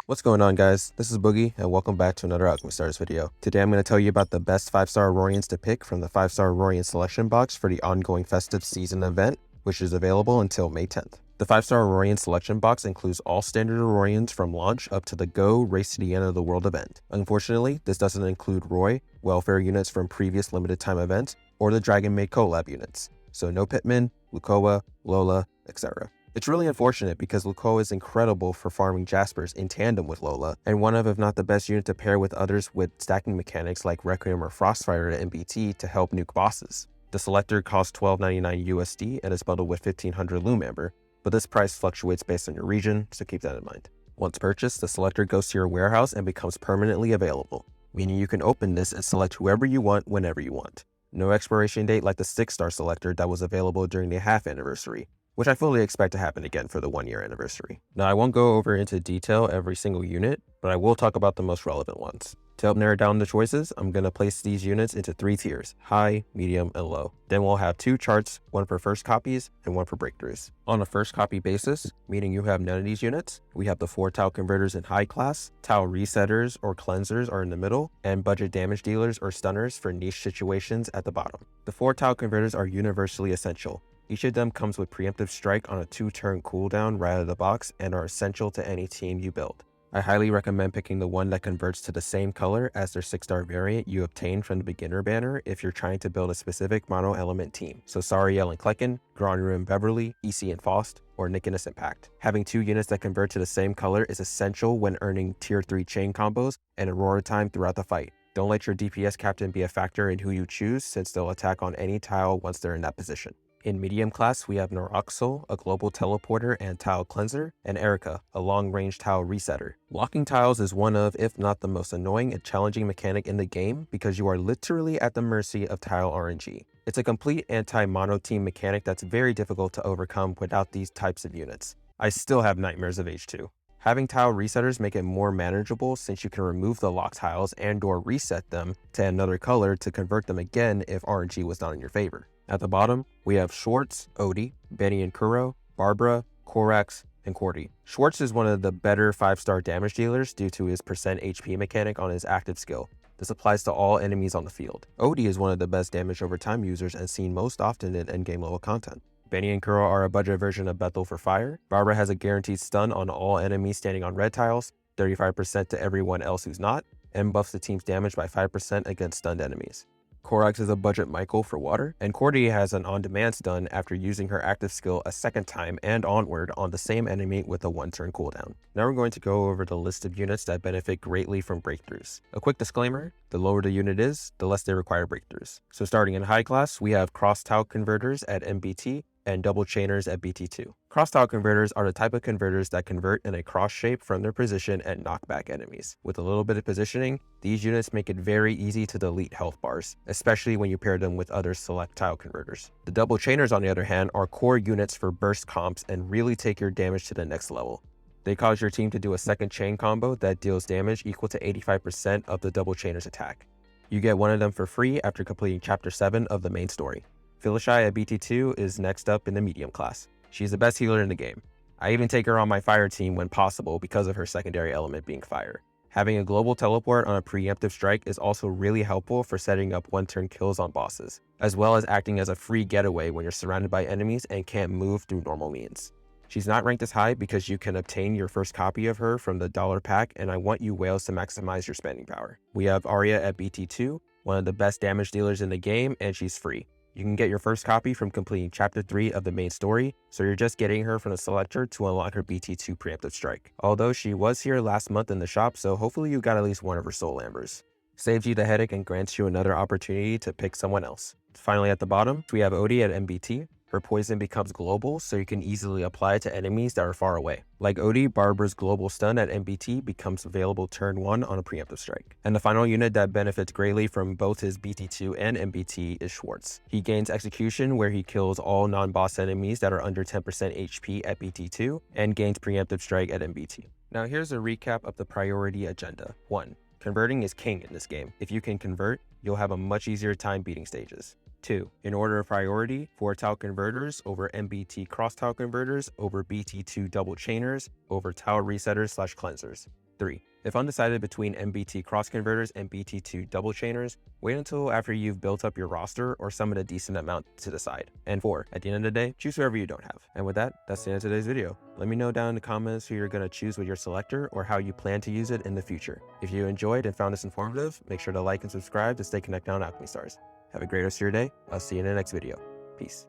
What's going on, guys? This is Boogie and welcome back to another Alchemy Stars video. Today I'm going to tell you about the best 5-star Aurorians to pick from the 5-star Aurorian selection box for the ongoing festive season event, which is available until May 10th. The 5-star Aurorian selection box includes all standard Aurorians from launch up to the Go Race to the End of the World event. Unfortunately, this doesn't include Roy, welfare units from previous limited time events, or the Dragon Maid collab units. So no Pitman, Lukoa, Lola, etc. It's really unfortunate because Lukoa is incredible for farming Jaspers in tandem with Lola, and one of, if not the best unit to pair with others with stacking mechanics like Requiem or Frostfire at MBT to help nuke bosses. The selector costs $12.99 USD and is bundled with 1500 Loom Amber, but this price fluctuates based on your region, so keep that in mind. Once purchased, the selector goes to your warehouse and becomes permanently available, meaning you can open this and select whoever you want whenever you want. No expiration date like the 6-star selector that was available during the half anniversary, which I fully expect to happen again for the 1-year anniversary. Now, I won't go over into detail every single unit, but I will talk about the most relevant ones. To help narrow down the choices, I'm going to place these units into 3 tiers, high, medium, and low. Then we'll have 2 charts, one for first copies and one for breakthroughs. On a first copy basis, meaning you have none of these units, we have the 4 tile converters in high class, tile resetters or cleansers are in the middle, and budget damage dealers or stunners for niche situations at the bottom. The 4 tile converters are universally essential. Each of them comes with preemptive strike on a 2-turn cooldown right out of the box and are essential to any team you build. I highly recommend picking the one that converts to the same color as their 6-star variant you obtain from the beginner banner if you're trying to build a specific mono element team. So Sariel and Klecken, Granru and Beverly, EC and Faust, or Nick Innocent Pact. Having 2 units that convert to the same color is essential when earning tier 3 chain combos and Aurora time throughout the fight. Don't let your DPS captain be a factor in who you choose, since they'll attack on any tile once they're in that position. In medium class, we have Noroxol, a global teleporter and tile cleanser, and Erica, a long-range tile resetter. Locking tiles is one of, if not the most annoying and challenging mechanic in the game because you are literally at the mercy of tile RNG. It's a complete anti-mono team mechanic that's very difficult to overcome without these types of units. I still have nightmares of H2. Having tile resetters make it more manageable since you can remove the locked tiles and or reset them to another color to convert them again if RNG was not in your favor. At the bottom, we have Schwartz, Odie, Benny and Kuro, Barbara, Korax, and Cordy. Schwartz is one of the better 5-star damage dealers due to his percent HP mechanic on his active skill. This applies to all enemies on the field. Odie is one of the best damage over time users and seen most often in endgame level content. Benny and Kuro are a budget version of Bethel for fire. Barbara has a guaranteed stun on all enemies standing on red tiles, 35% to everyone else who's not, and buffs the team's damage by 5% against stunned enemies. Korax is a budget Michael for water, and Cordy has an on-demand stun after using her active skill a second time and onward on the same enemy with a 1-turn cooldown. Now we're going to go over the list of units that benefit greatly from breakthroughs. A quick disclaimer, the lower the unit is, the less they require breakthroughs. So starting in high class, we have cross-tile converters at MBT, and double chainers at BT2. Cross-tile converters are the type of converters that convert in a cross shape from their position and knock back enemies. With a little bit of positioning, these units make it very easy to delete health bars, especially when you pair them with other select tile converters. The double chainers, on the other hand, are core units for burst comps and really take your damage to the next level. They cause your team to do a second chain combo that deals damage equal to 85% of the double chainer's attack. You get one of them for free after completing chapter 7 of the main story. Phylishai at BT2 is next up in the medium class. She's the best healer in the game. I even take her on my fire team when possible because of her secondary element being fire. Having a global teleport on a preemptive strike is also really helpful for setting up 1-turn kills on bosses, as well as acting as a free getaway when you're surrounded by enemies and can't move through normal means. She's not ranked as high because you can obtain your first copy of her from the dollar pack, and I want you whales to maximize your spending power. We have Arya at BT2, one of the best damage dealers in the game, and she's free. You can get your first copy from completing chapter 3 of the main story, so you're just getting her from the selector to unlock her BT2 preemptive strike. Although she was here last month in the shop, so hopefully you got at least one of her soul ambers. Saves you the headache and grants you another opportunity to pick someone else. Finally at the bottom, we have Odie at MBT. Her poison becomes global, so you can easily apply it to enemies that are far away. Like Odie, Barbara's global stun at MBT becomes available turn 1 on a preemptive strike. And the final unit that benefits greatly from both his BT2 and MBT is Schwartz. He gains execution where he kills all non-boss enemies that are under 10% HP at BT2 and gains preemptive strike at MBT. Now here's a recap of the priority agenda. 1. Converting is king in this game. If you can convert, you'll have a much easier time beating stages. 2. In order of priority, 4 tile converters over MBT cross tile converters over BT2 double chainers over tile resetters / cleansers. 3. If undecided between MBT cross converters and BT2 double chainers, wait until after you've built up your roster or summoned a decent amount to decide. And 4. At the end of the day, choose whoever you don't have. And with that, that's the end of today's video. Let me know down in the comments who you're going to choose with your selector or how you plan to use it in the future. If you enjoyed and found this informative, make sure to like and subscribe to stay connected on Alchemy Stars. Have a great rest of your day. I'll see you in the next video. Peace.